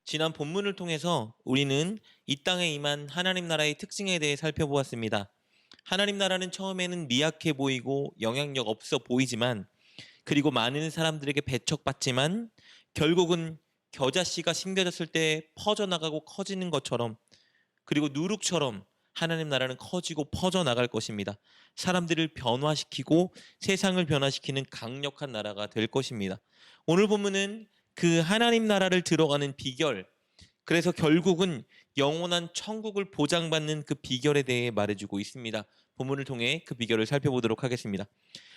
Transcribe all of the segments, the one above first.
지난 본문을 통해서 우리는 이 땅에 임한 하나님 나라의 특징에 대해 살펴보았습니다. 하나님 나라는 처음에는 미약해 보이고 영향력 없어 보이지만, 그리고 많은 사람들에게 배척받지만 결국은 겨자씨가 심겨졌을 때 퍼져나가고 커지는 것처럼, 그리고 누룩처럼 하나님 나라는 커지고 퍼져나갈 것입니다. 사람들을 변화시키고 세상을 변화시키는 강력한 나라가 될 것입니다. 오늘 본문은 그 하나님 나라를 들어가는 비결, 그래서 결국은 영원한 천국을 보장받는 그 비결에 대해 말해주고 있습니다. 본문을 통해 그 비결을 살펴보도록 하겠습니다.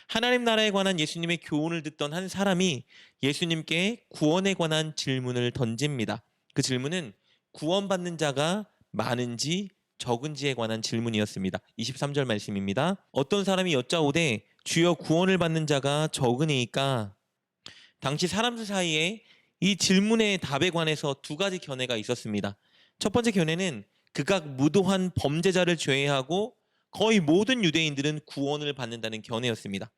하나님 나라에 관한 예수님의 교훈을 듣던 한 사람이 예수님께 구원에 관한 질문을 던집니다. 그 질문은 구원받는 자가 많은지 적은지에 관한 질문이었습니다. 23절 말씀입니다. 어떤 사람이 여짜오되 주여 구원을 받는 자가 적으니까. 당시 사람들 사이에 이 질문의 답에 관해서 두 가지 견해가 있었습니다. 첫 번째 견해는 극악 무도한 범죄자를 제외하고 거의 모든 유대인들은 구원을 받는다는 견해였습니다.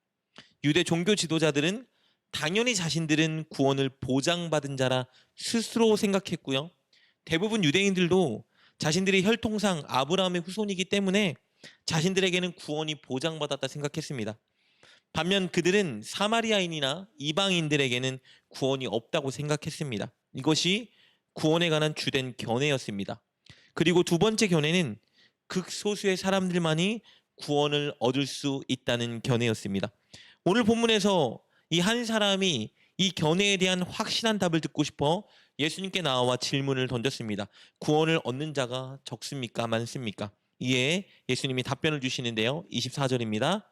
유대 종교 지도자들은 당연히 자신들은 구원을 보장받은 자라 스스로 생각했고요. 대부분 유대인들도 자신들이 혈통상 아브라함의 후손이기 때문에 자신들에게는 구원이 보장받았다 생각했습니다. 반면 그들은 사마리아인이나 이방인들에게는 구원이 없다고 생각했습니다. 이것이 구원에 관한 주된 견해였습니다. 그리고 두 번째 견해는 극소수의 사람들만이 구원을 얻을 수 있다는 견해였습니다. 오늘 본문에서 이 한 사람이 이 견해에 대한 확실한 답을 듣고 싶어 예수님께 나와 질문을 던졌습니다. 구원을 얻는 자가 적습니까? 많습니까? 이에 예수님이 답변을 주시는데요. 24절입니다.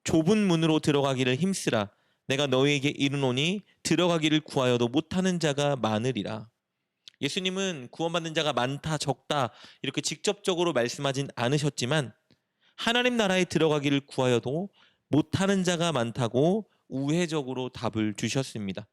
좁은 문으로 들어가기를 힘쓰라. 내가 너희에게 이르노니 들어가기를 구하여도 못하는 자가 많으리라. 예수님은 구원받는 자가 많다, 적다 이렇게 직접적으로 말씀하진 않으셨지만 하나님 나라에 들어가기를 구하여도 못하는 자가 많다고 우회적으로 답을 주셨습니다.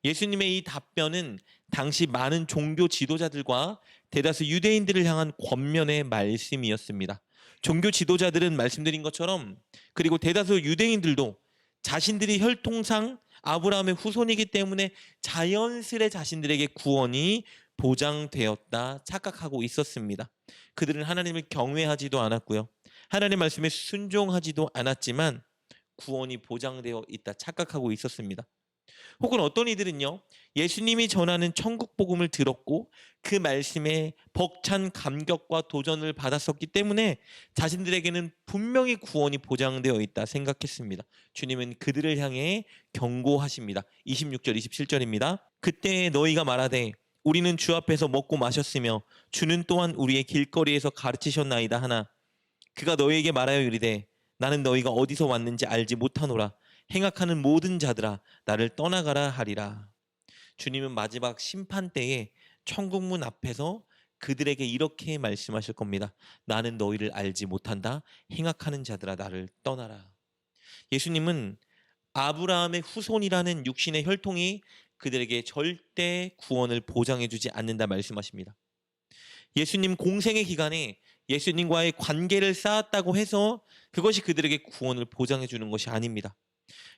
예수님의 이 답변은 당시 많은 종교 지도자들과 대다수 유대인들을 향한 권면의 말씀이었습니다. 종교 지도자들은 말씀드린 것처럼, 그리고 대다수 유대인들도 자신들이 혈통상 아브라함의 후손이기 때문에 자연스레 자신들에게 구원이 보장되었다 착각하고 있었습니다. 그들은 하나님을 경외하지도 않았고요. 하나님 말씀에 순종하지도 않았지만 구원이 보장되어 있다 착각하고 있었습니다. 혹은 어떤 이들은요, 예수님이 전하는 천국 복음을 들었고 그 말씀에 벅찬 감격과 도전을 받았었기 때문에 자신들에게는 분명히 구원이 보장되어 있다 생각했습니다. 주님은 그들을 향해 경고하십니다. 26절 27절입니다. 그때 너희가 말하되 우리는 주 앞에서 먹고 마셨으며 주는 또한 우리의 길거리에서 가르치셨나이다 하나 그가 너희에게 말하여 이르되 나는 너희가 어디서 왔는지 알지 못하노라. 행악하는 모든 자들아 나를 떠나가라 하리라. 주님은 마지막 심판 때에 천국문 앞에서 그들에게 이렇게 말씀하실 겁니다. 나는 너희를 알지 못한다. 행악하는 자들아 나를 떠나라. 예수님은 아브라함의 후손이라는 육신의 혈통이 그들에게 절대 구원을 보장해 주지 않는다 말씀하십니다. 예수님 공생의 기간에 예수님과의 관계를 쌓았다고 해서 그것이 그들에게 구원을 보장해 주는 것이 아닙니다.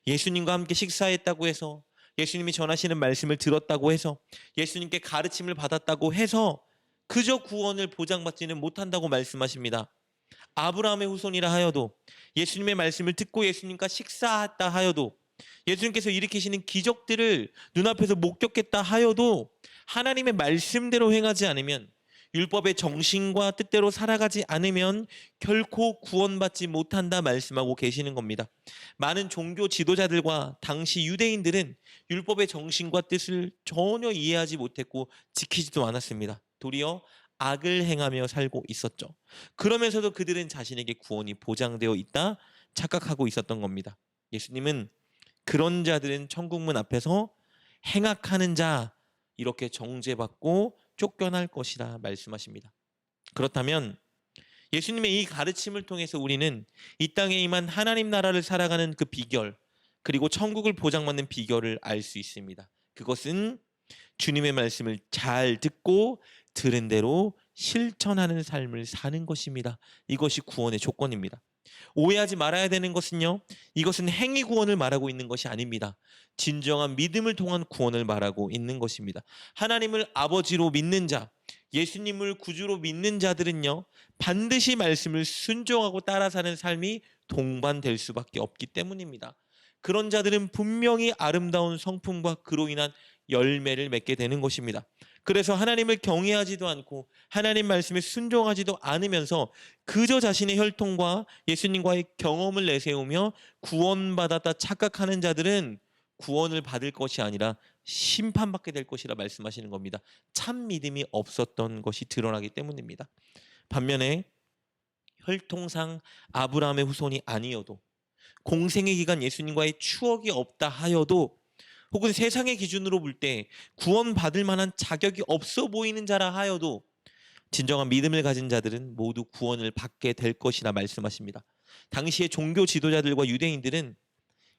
예수님과 함께 식사했다고 해서, 예수님이 전하시는 말씀을 들었다고 해서, 예수님께 가르침을 받았다고 해서 그저 구원을 보장받지는 못한다고 말씀하십니다. 아브라함의 후손이라 하여도, 예수님의 말씀을 듣고 예수님과 식사했다 하여도, 예수님께서 일으키시는 기적들을 눈앞에서 목격했다 하여도 하나님의 말씀대로 행하지 않으면, 율법의 정신과 뜻대로 살아가지 않으면 결코 구원받지 못한다 말씀하고 계시는 겁니다. 많은 종교 지도자들과 당시 유대인들은 율법의 정신과 뜻을 전혀 이해하지 못했고 지키지도 않았습니다. 도리어 악을 행하며 살고 있었죠. 그러면서도 그들은 자신에게 구원이 보장되어 있다 착각하고 있었던 겁니다. 예수님은 그런 자들은 천국문 앞에서 행악하는 자 이렇게 정죄받고 쫓겨날 것이라 말씀하십니다. 그렇다면 예수님의 이 가르침을 통해서 우리는 이 땅에 임한 하나님 나라를 살아가는 그 비결, 그리고 천국을 보장받는 비결을 알 수 있습니다. 그것은 주님의 말씀을 잘 듣고 들은 대로 실천하는 삶을 사는 것입니다. 이것이 구원의 조건입니다. 오해하지 말아야 되는 것은요, 이것은 행위 구원을 말하고 있는 것이 아닙니다. 진정한 믿음을 통한 구원을 말하고 있는 것입니다. 하나님을 아버지로 믿는 자, 예수님을 구주로 믿는 자들은요, 반드시 말씀을 순종하고 따라 사는 삶이 동반될 수밖에 없기 때문입니다. 그런 자들은 분명히 아름다운 성품과 그로 인한 열매를 맺게 되는 것입니다. 그래서 하나님을 경외하지도 않고 하나님 말씀에 순종하지도 않으면서 그저 자신의 혈통과 예수님과의 경험을 내세우며 구원받았다 착각하는 자들은 구원을 받을 것이 아니라 심판받게 될 것이라 말씀하시는 겁니다. 참 믿음이 없었던 것이 드러나기 때문입니다. 반면에 혈통상 아브라함의 후손이 아니어도, 공생의 기간 예수님과의 추억이 없다 하여도, 혹은 세상의 기준으로 볼 때 구원받을 만한 자격이 없어 보이는 자라 하여도 진정한 믿음을 가진 자들은 모두 구원을 받게 될 것이라 말씀하십니다. 당시의 종교 지도자들과 유대인들은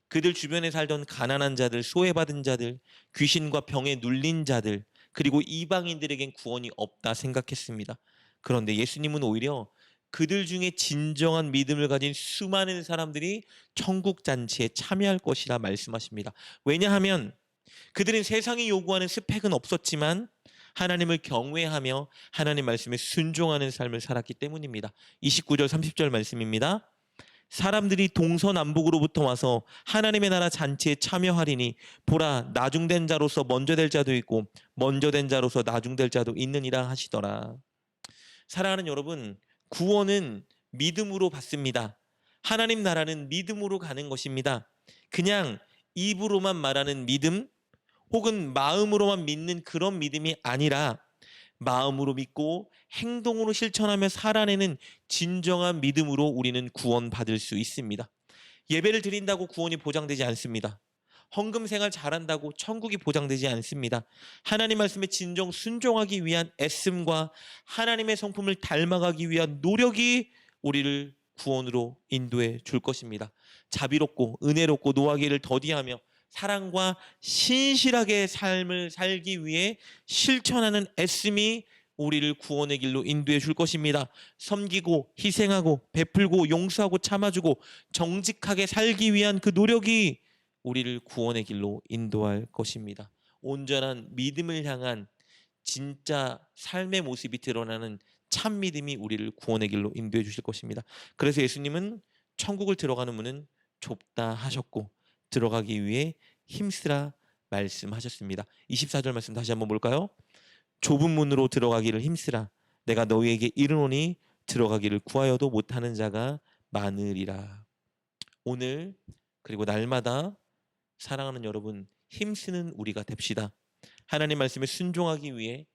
그들 주변에 살던 가난한 자들, 소외받은 자들, 귀신과 병에 눌린 자들, 그리고 이방인들에겐 구원이 없다 생각했습니다. 그런데 예수님은 오히려 그들 중에 진정한 믿음을 가진 수많은 사람들이 천국 잔치에 참여할 것이라 말씀하십니다. 왜냐하면 그들은 세상이 요구하는 스펙은 없었지만 하나님을 경외하며 하나님 말씀에 순종하는 삶을 살았기 때문입니다. 29절 30절 말씀입니다. 사람들이 동서남북으로부터 와서 하나님의 나라 잔치에 참여하리니 보라, 나중된 자로서 먼저 될 자도 있고 먼저 된 자로서 나중될 자도 있느니라 하시더라. 사랑하는 여러분, 구원은 믿음으로 받습니다. 하나님 나라는 믿음으로 가는 것입니다. 그냥 입으로만 말하는 믿음, 혹은 마음으로만 믿는 그런 믿음이 아니라 마음으로 믿고 행동으로 실천하며 살아내는 진정한 믿음으로 우리는 구원받을 수 있습니다. 예배를 드린다고 구원이 보장되지 않습니다. 헌금 생활 잘한다고 천국이 보장되지 않습니다. 하나님 말씀에 진정 순종하기 위한 애씀과 하나님의 성품을 닮아가기 위한 노력이 우리를 구원으로 인도해 줄 것입니다. 자비롭고 은혜롭고 노하기를 더디하며 사랑과 신실하게 삶을 살기 위해 실천하는 애씀이 우리를 구원의 길로 인도해 줄 것입니다. 섬기고 희생하고 베풀고 용서하고 참아주고 정직하게 살기 위한 그 노력이 우리를 구원의 길로 인도할 것입니다. 온전한 믿음을 향한 진짜 삶의 모습이 드러나는 참 믿음이 우리를 구원의 길로 인도해 주실 것입니다. 그래서 예수님은 천국을 들어가는 문은 좁다 하셨고 들어가기 위해 힘쓰라 말씀하셨습니다. 24절 말씀 다시 한번 볼까요? 좁은 문으로 들어가기를 힘쓰라. 내가 너희에게 이르노니 들어가기를 구하여도 못하는 자가 많으리라. 오늘 그리고 날마다 사랑하는 여러분, 힘쓰는 우리가 됩시다. 하나님 말씀에 순종하기 위해,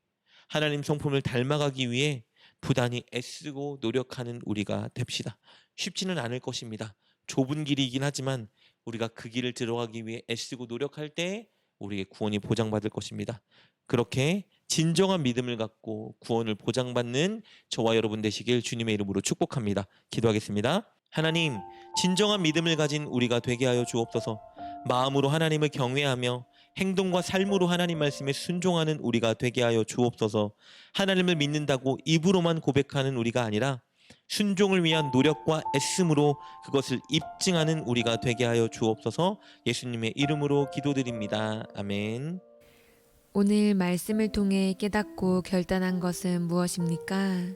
하나님 성품을 닮아가기 위해 부단히 애쓰고 노력하는 우리가 됩시다. 쉽지는 않을 것입니다. 좁은 길이긴 하지만 우리가 그 길을 들어가기 위해 애쓰고 노력할 때 우리의 구원이 보장받을 것입니다. 그렇게 진정한 믿음을 갖고 구원을 보장받는 저와 여러분 되시길 주님의 이름으로 축복합니다. 기도하겠습니다. 하나님, 진정한 믿음을 가진 우리가 되게 하여 주옵소서. 마음으로 하나님을 경외하며 행동과 삶으로 하나님 말씀에 순종하는 우리가 되게 하여 주옵소서. 하나님을 믿는다고 입으로만 고백하는 우리가 아니라 순종을 위한 노력과 애씀으로 그것을 입증하는 우리가 되게 하여 주옵소서. 예수님의 이름으로 기도드립니다. 아멘. 오늘 말씀을 통해 깨닫고 결단한 것은 무엇입니까?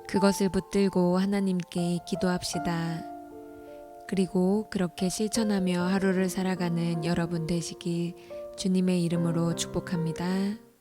그것을 붙들고 하나님께 기도합시다. 그리고 그렇게 실천하며 하루를 살아가는 여러분 되시길 주님의 이름으로 축복합니다.